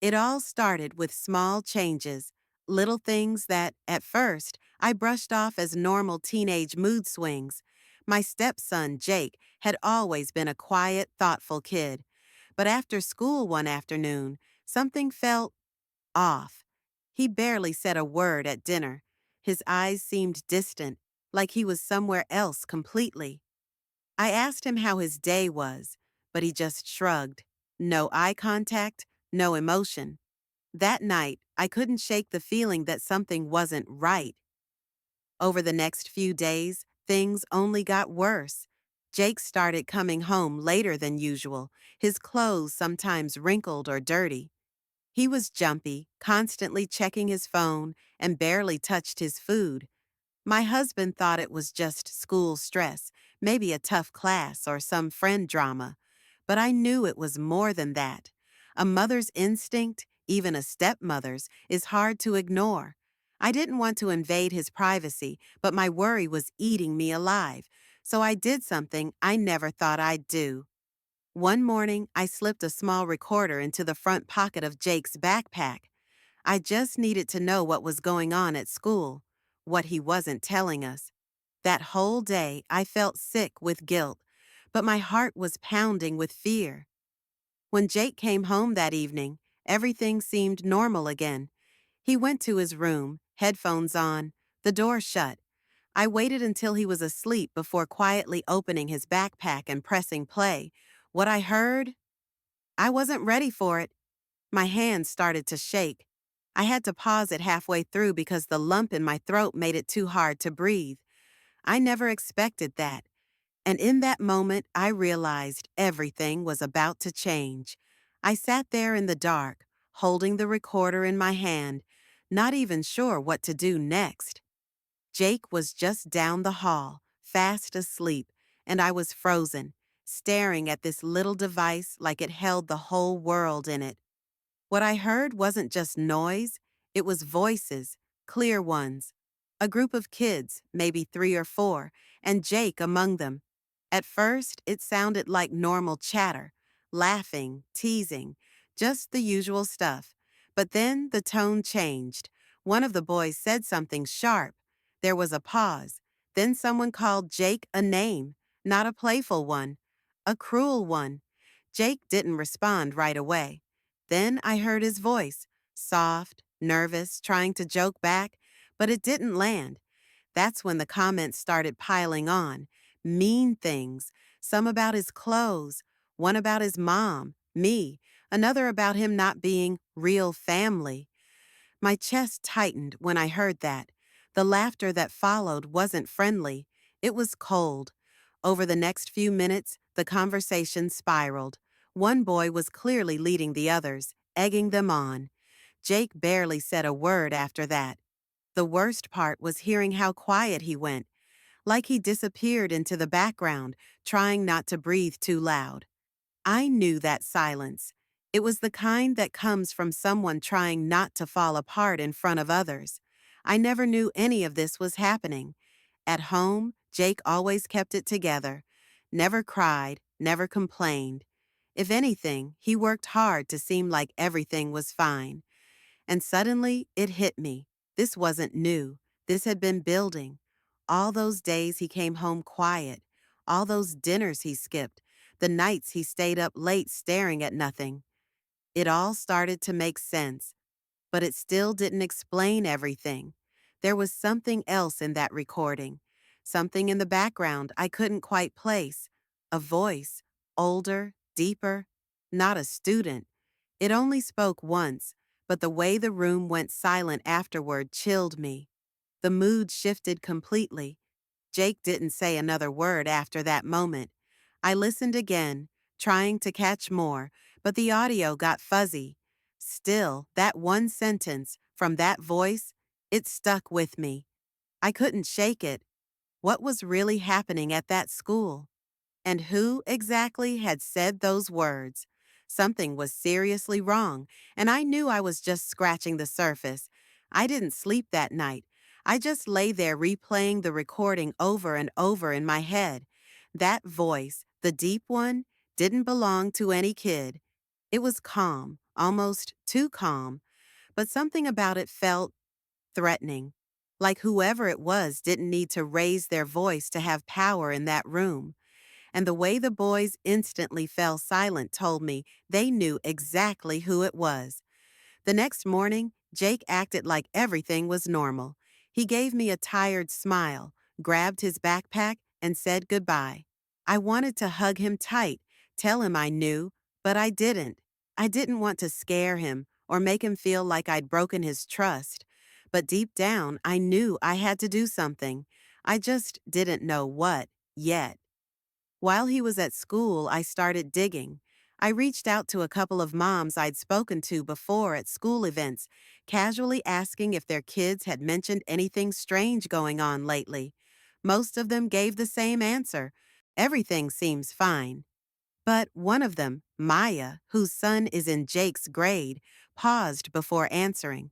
It all started with small changes, little things that, at first, I brushed off as normal teenage mood swings. My stepson, Jake, had always been a quiet, thoughtful kid. But after school one afternoon, something felt off. He barely said a word at dinner. His eyes seemed distant, like he was somewhere else completely. I asked him how his day was, but he just shrugged. No eye contact, no emotion. That night, I couldn't shake the feeling that something wasn't right. Over the next few days, things only got worse. Jake started coming home later than usual, his clothes sometimes wrinkled or dirty. He was jumpy, constantly checking his phone, and barely touched his food. My husband thought it was just school stress, maybe a tough class or some friend drama. But I knew it was more than that. A mother's instinct, even a stepmother's, is hard to ignore. I didn't want to invade his privacy, but my worry was eating me alive, so I did something I never thought I'd do. One morning, I slipped a small recorder into the front pocket of Jake's backpack. I just needed to know what was going on at school, what he wasn't telling us. That whole day, I felt sick with guilt, but my heart was pounding with fear. When Jake came home that evening, everything seemed normal again. He went to his room, headphones on, the door shut. I waited until he was asleep before quietly opening his backpack and pressing play. What I heard? I wasn't ready for it. My hands started to shake. I had to pause it halfway through because the lump in my throat made it too hard to breathe. I never expected that. And in that moment, I realized everything was about to change. I sat there in the dark, holding the recorder in my hand, not even sure what to do next. Jake was just down the hall, fast asleep, and I was frozen, staring at this little device like it held the whole world in it. What I heard wasn't just noise, it was voices, clear ones. A group of kids, maybe 3 or 4, and Jake among them. At first, it sounded like normal chatter, laughing, teasing, just the usual stuff. But then the tone changed. One of the boys said something sharp. There was a pause. Then someone called Jake a name, not a playful one, a cruel one. Jake didn't respond right away. Then I heard his voice, soft, nervous, trying to joke back, but it didn't land. That's when the comments started piling on. Mean things, some about his clothes, one about his mom, me, another about him not being real family. My chest tightened when I heard that. The laughter that followed wasn't friendly. It was cold. Over the next few minutes, the conversation spiraled. One boy was clearly leading the others, egging them on. Jake barely said a word after that. The worst part was hearing how quiet he went, like he disappeared into the background, trying not to breathe too loud. I knew that silence. It was the kind that comes from someone trying not to fall apart in front of others. I never knew any of this was happening. At home, Jake always kept it together. Never cried, never complained. If anything, he worked hard to seem like everything was fine. And suddenly, it hit me. This wasn't new. This had been building. All those days he came home quiet. All those dinners he skipped. The nights he stayed up late staring at nothing. It all started to make sense. But it still didn't explain everything. There was something else in that recording. Something in the background I couldn't quite place. A voice. Older, deeper. Not a student. It only spoke once, but the way the room went silent afterward chilled me. The mood shifted completely. Jake didn't say another word after that moment. I listened again, trying to catch more, but the audio got fuzzy. Still, that one sentence, from that voice, it stuck with me. I couldn't shake it. What was really happening at that school? And who exactly had said those words? Something was seriously wrong, and I knew I was just scratching the surface. I didn't sleep that night. I just lay there replaying the recording over and over in my head. That voice, the deep one, didn't belong to any kid. It was calm, almost too calm, but something about it felt threatening. Like whoever it was didn't need to raise their voice to have power in that room. And the way the boys instantly fell silent told me they knew exactly who it was. The next morning, Jake acted like everything was normal. He gave me a tired smile, grabbed his backpack, and said goodbye. I wanted to hug him tight, tell him I knew, but I didn't. I didn't want to scare him or make him feel like I'd broken his trust. But deep down, I knew I had to do something. I just didn't know what yet. While he was at school, I started digging. I reached out to a couple of moms I'd spoken to before at school events, casually asking if their kids had mentioned anything strange going on lately. Most of them gave the same answer. Everything seems fine. But one of them, Maya, whose son is in Jake's grade, paused before answering.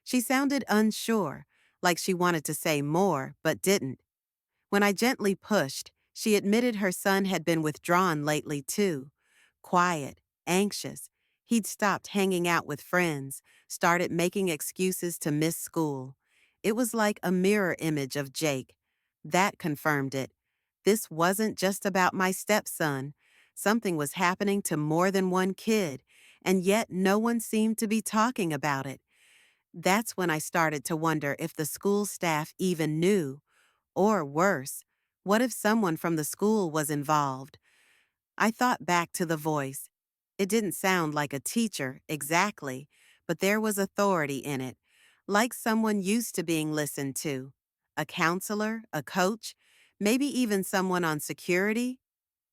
She sounded unsure, like she wanted to say more but didn't. When I gently pushed, she admitted her son had been withdrawn lately too. Quiet, anxious. He'd stopped hanging out with friends, started making excuses to miss school. It was like a mirror image of Jake. That confirmed it. This wasn't just about my stepson. Something was happening to more than one kid, and yet no one seemed to be talking about it. That's when I started to wonder if the school staff even knew. Or worse, what if someone from the school was involved? I thought back to the voice. It didn't sound like a teacher, exactly, but there was authority in it, like someone used to being listened to. A counselor, a coach, maybe even someone on security?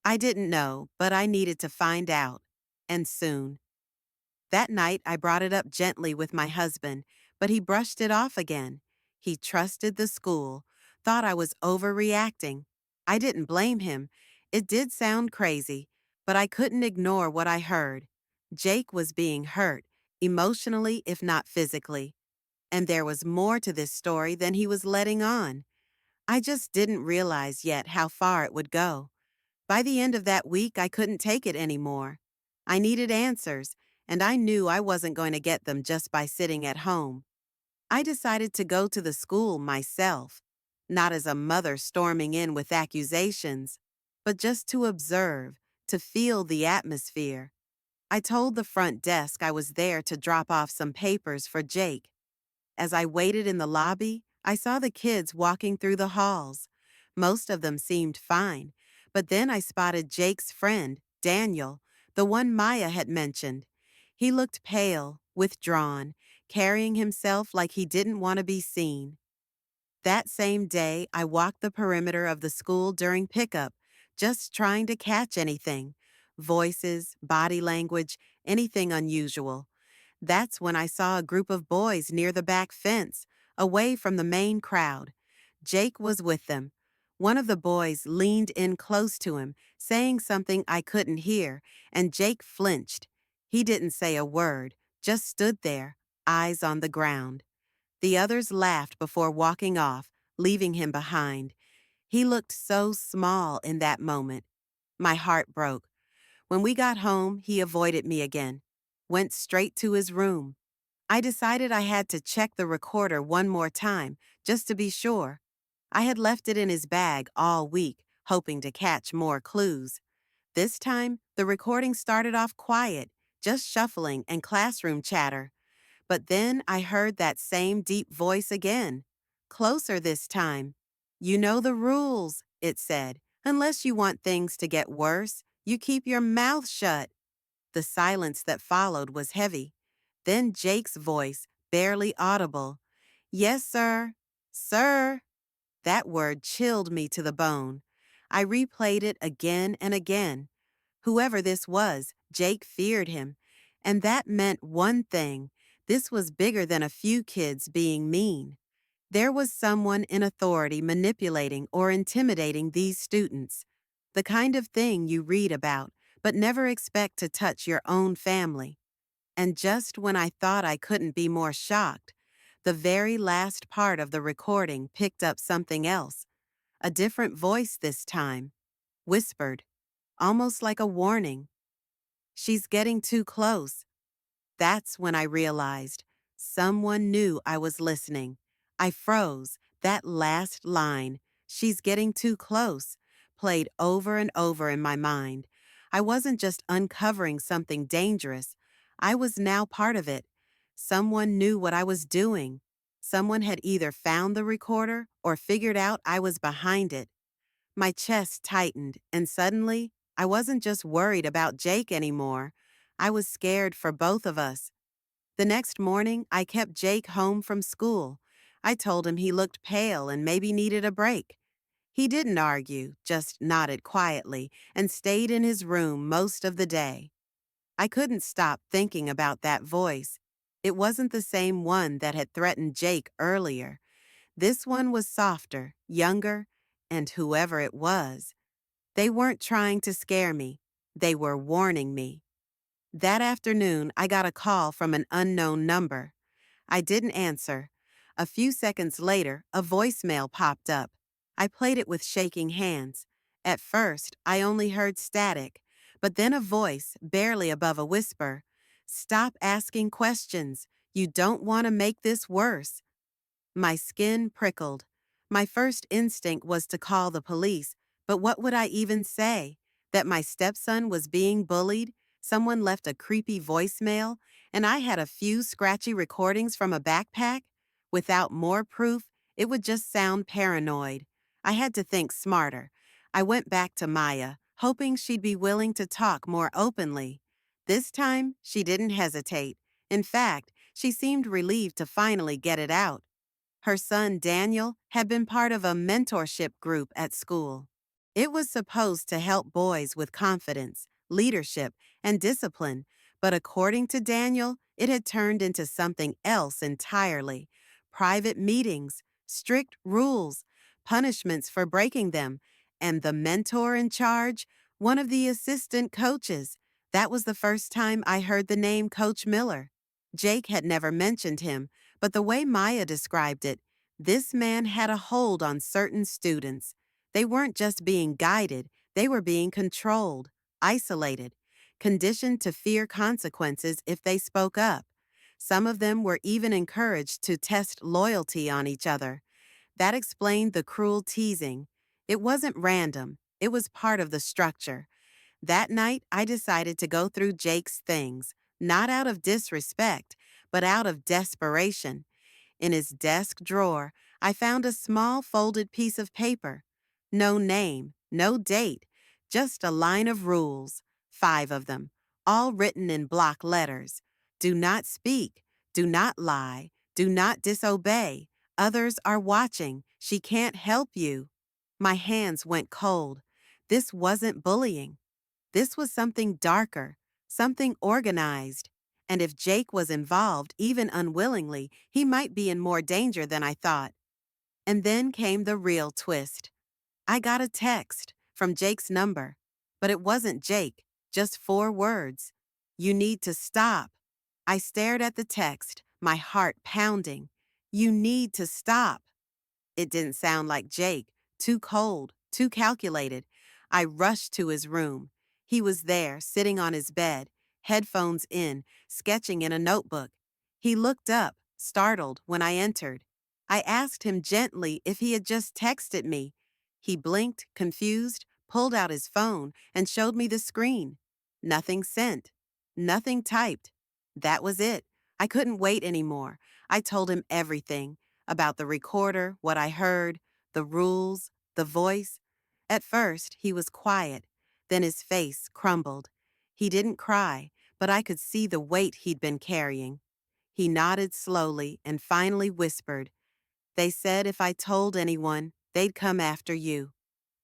I didn't know, but I needed to find out. And soon. That night, I brought it up gently with my husband, but he brushed it off again. He trusted the school, thought I was overreacting. I didn't blame him. It did sound crazy, but I couldn't ignore what I heard. Jake was being hurt, emotionally if not physically. And there was more to this story than he was letting on. I just didn't realize yet how far it would go. By the end of that week, I couldn't take it anymore. I needed answers, and I knew I wasn't going to get them just by sitting at home. I decided to go to the school myself, not as a mother storming in with accusations, but just to observe, to feel the atmosphere. I told the front desk I was there to drop off some papers for Jake. As I waited in the lobby, I saw the kids walking through the halls. Most of them seemed fine, but then I spotted Jake's friend, Daniel, the one Maya had mentioned. He looked pale, withdrawn, carrying himself like he didn't want to be seen. That same day, I walked the perimeter of the school during pickup, just trying to catch anything. Voices, body language, anything unusual. That's when I saw a group of boys near the back fence, away from the main crowd. Jake was with them. One of the boys leaned in close to him, saying something I couldn't hear, and Jake flinched. He didn't say a word, just stood there, eyes on the ground. The others laughed before walking off, leaving him behind. He looked so small in that moment. My heart broke. When we got home, he avoided me again, went straight to his room. I decided I had to check the recorder one more time, just to be sure. I had left it in his bag all week, hoping to catch more clues. This time, the recording started off quiet, just shuffling and classroom chatter. But then I heard that same deep voice again. Closer this time. "You know the rules," it said. "Unless you want things to get worse, you keep your mouth shut." The silence that followed was heavy. Then Jake's voice, barely audible. "Yes, sir. Sir." That word chilled me to the bone. I replayed it again and again. Whoever this was, Jake feared him. And that meant one thing. This was bigger than a few kids being mean. There was someone in authority manipulating or intimidating these students. The kind of thing you read about, but never expect to touch your own family. And just when I thought I couldn't be more shocked, the very last part of the recording picked up something else. A different voice this time. Whispered, almost like a warning. "She's getting too close." That's when I realized someone knew I was listening. I froze. That last line, "She's getting too close," played over and over in my mind. I wasn't just uncovering something dangerous, I was now part of it. Someone knew what I was doing. Someone had either found the recorder or figured out I was behind it. My chest tightened, and suddenly, I wasn't just worried about Jake anymore. I was scared for both of us. The next morning, I kept Jake home from school. I told him he looked pale and maybe needed a break. He didn't argue, just nodded quietly and stayed in his room most of the day. I couldn't stop thinking about that voice. It wasn't the same one that had threatened Jake earlier. This one was softer, younger, and whoever it was, they weren't trying to scare me. They were warning me. That afternoon, I got a call from an unknown number. I didn't answer. A few seconds later, a voicemail popped up. I played it with shaking hands. At first, I only heard static, but then a voice, barely above a whisper. "Stop asking questions. You don't want to make this worse." My skin prickled. My first instinct was to call the police, but what would I even say? That my stepson was being bullied? Someone left a creepy voicemail, and I had a few scratchy recordings from a backpack? Without more proof, it would just sound paranoid. I had to think smarter. I went back to Maya, hoping she'd be willing to talk more openly. This time, she didn't hesitate. In fact, she seemed relieved to finally get it out. Her son, Daniel, had been part of a mentorship group at school. It was supposed to help boys with confidence, leadership, and discipline, but according to Daniel, it had turned into something else entirely. Private meetings, strict rules, punishments for breaking them, and the mentor in charge, one of the assistant coaches. That was the first time I heard the name Coach Miller. Jake had never mentioned him, but the way Maya described it, this man had a hold on certain students. They weren't just being guided, they were being controlled, isolated, conditioned to fear consequences if they spoke up. Some of them were even encouraged to test loyalty on each other. That explained the cruel teasing. It wasn't random, it was part of the structure. That night, I decided to go through Jake's things, not out of disrespect, but out of desperation. In his desk drawer, I found a small folded piece of paper. No name, no date, just a line of rules, 5 of them, all written in block letters. Do not speak, do not lie, do not disobey. Others are watching. She can't help you. My hands went cold. This wasn't bullying. This was something darker, something organized. And if Jake was involved, even unwillingly, he might be in more danger than I thought. And then came the real twist. I got a text from Jake's number, but it wasn't Jake, just 4 words. "You need to stop." I stared at the text, my heart pounding. "You need to stop." It didn't sound like Jake, too cold, too calculated. I rushed to his room. He was there, sitting on his bed, headphones in, sketching in a notebook. He looked up, startled, when I entered. I asked him gently if he had just texted me. He blinked, confused, pulled out his phone, and showed me the screen. Nothing sent. Nothing typed. That was it. I couldn't wait anymore. I told him everything about the recorder, what I heard, the rules, the voice. At first, he was quiet. Then his face crumbled. He didn't cry, but I could see the weight he'd been carrying. He nodded slowly and finally whispered, "They said if I told anyone, they'd come after you."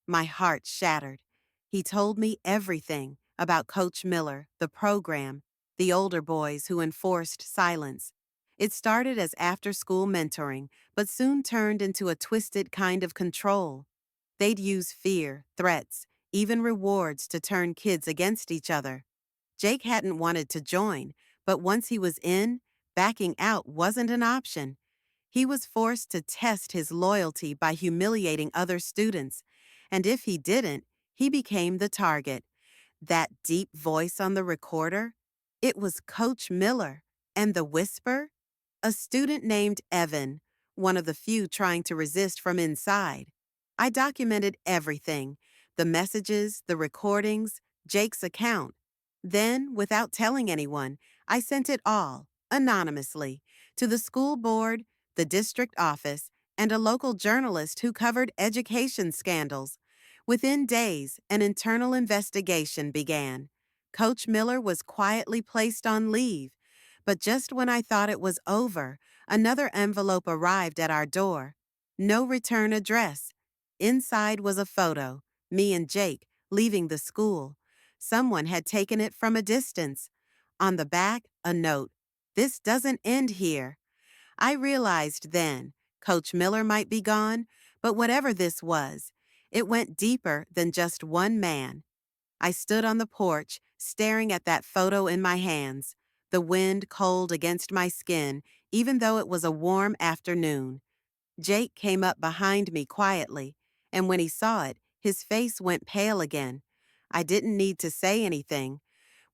My heart shattered. He told me everything about Coach Miller, the program, the older boys who enforced silence. It started as after-school mentoring, but soon turned into a twisted kind of control. They'd use fear, threats, even rewards to turn kids against each other. Jake hadn't wanted to join, but once he was in, backing out wasn't an option. He was forced to test his loyalty by humiliating other students, and if he didn't, he became the target. That deep voice on the recorder? It was Coach Miller. And the whisper? A student named Evan, one of the few trying to resist from inside. I documented everything, the messages, the recordings, Jake's account. Then, without telling anyone, I sent it all, anonymously, to the school board, the district office, and a local journalist who covered education scandals. Within days, an internal investigation began. Coach Miller was quietly placed on leave. But just when I thought it was over, another envelope arrived at our door. No return address. Inside was a photo, me and Jake, leaving the school. Someone had taken it from a distance. On the back, a note. This doesn't end here. I realized then, Coach Miller might be gone, but whatever this was, it went deeper than just one man. I stood on the porch, staring at that photo in my hands, the wind cold against my skin, even though it was a warm afternoon. Jake came up behind me quietly, and when he saw it, his face went pale again. I didn't need to say anything.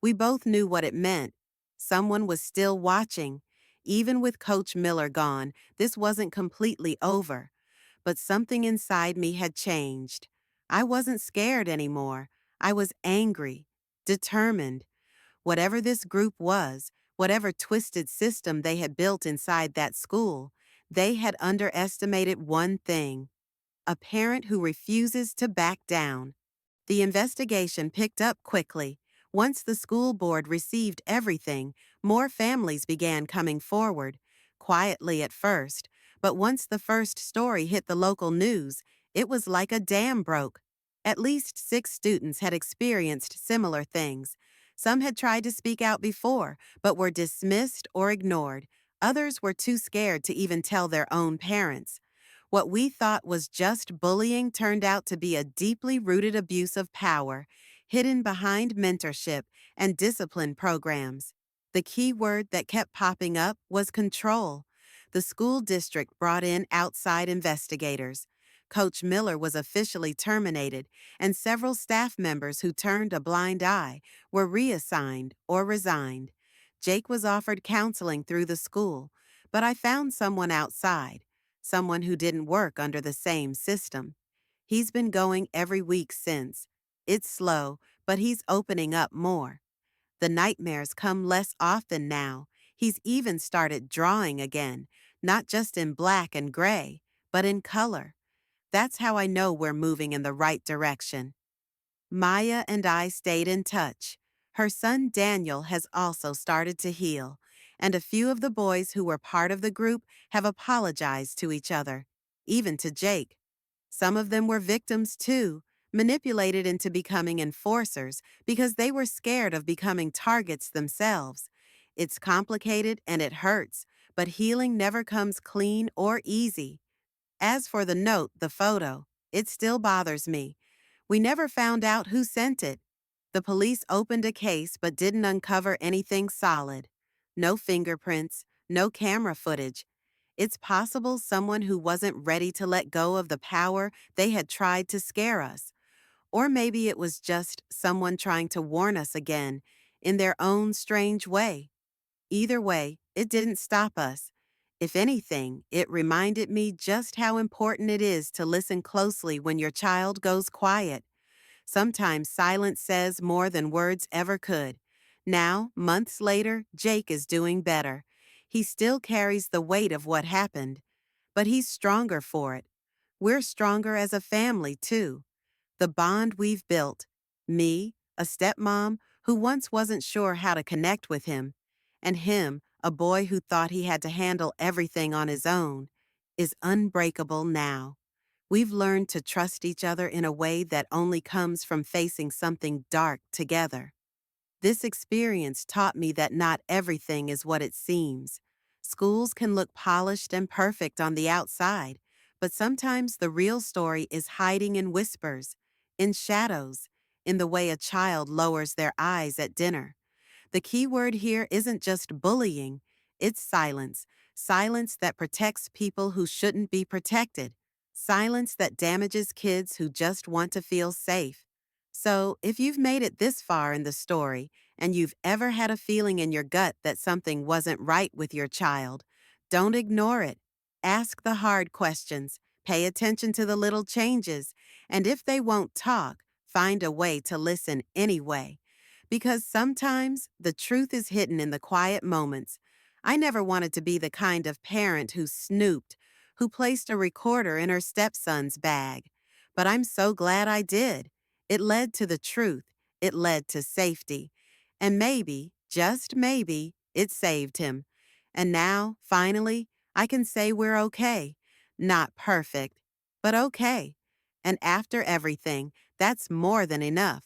We both knew what it meant. Someone was still watching. Even with Coach Miller gone, this wasn't completely over. But something inside me had changed. I wasn't scared anymore. I was angry, determined. Whatever this group was, whatever twisted system they had built inside that school, they had underestimated one thing: a parent who refuses to back down. The investigation picked up quickly. Once the school board received everything, more families began coming forward, quietly at first, but once the first story hit the local news, it was like a dam broke. At least 6 students had experienced similar things. Some had tried to speak out before, but were dismissed or ignored. Others were too scared to even tell their own parents. What we thought was just bullying turned out to be a deeply rooted abuse of power, hidden behind mentorship and discipline programs. The key word that kept popping up was control. The school district brought in outside investigators. Coach Miller was officially terminated, and several staff members who turned a blind eye were reassigned or resigned. Jake was offered counseling through the school, but I found someone outside, someone who didn't work under the same system. He's been going every week since. It's slow, but he's opening up more. The nightmares come less often now. He's even started drawing again, not just in black and gray, but in color. That's how I know we're moving in the right direction. Maya and I stayed in touch. Her son Daniel has also started to heal, and a few of the boys who were part of the group have apologized to each other, even to Jake. Some of them were victims too, manipulated into becoming enforcers because they were scared of becoming targets themselves. It's complicated and it hurts, but healing never comes clean or easy. As for the note, the photo, it still bothers me. We never found out who sent it. The police opened a case but didn't uncover anything solid. No fingerprints, no camera footage. It's possible someone who wasn't ready to let go of the power they had tried to scare us. Or maybe it was just someone trying to warn us again, in their own strange way. Either way, it didn't stop us. If anything, it reminded me just how important it is to listen closely when your child goes quiet. Sometimes silence says more than words ever could. Now, months later, Jake is doing better. He still carries the weight of what happened, but he's stronger for it. We're stronger as a family, too. The bond we've built, me, a stepmom who once wasn't sure how to connect with him, and him, a boy who thought he had to handle everything on his own, is unbreakable now. We've learned to trust each other in a way that only comes from facing something dark together. This experience taught me that not everything is what it seems. Schools can look polished and perfect on the outside, but sometimes the real story is hiding in whispers, in shadows, in the way a child lowers their eyes at dinner. The key word here isn't just bullying, it's silence. Silence that protects people who shouldn't be protected. Silence that damages kids who just want to feel safe. So, if you've made it this far in the story and you've ever had a feeling in your gut that something wasn't right with your child, don't ignore it. Ask the hard questions, pay attention to the little changes, and if they won't talk, find a way to listen anyway. Because sometimes the truth is hidden in the quiet moments. I never wanted to be the kind of parent who snooped, who placed a recorder in her stepson's bag. But I'm so glad I did. It led to the truth. It led to safety. And maybe, just maybe, it saved him. And now, finally, I can say we're okay. Not perfect, but okay. And after everything, that's more than enough.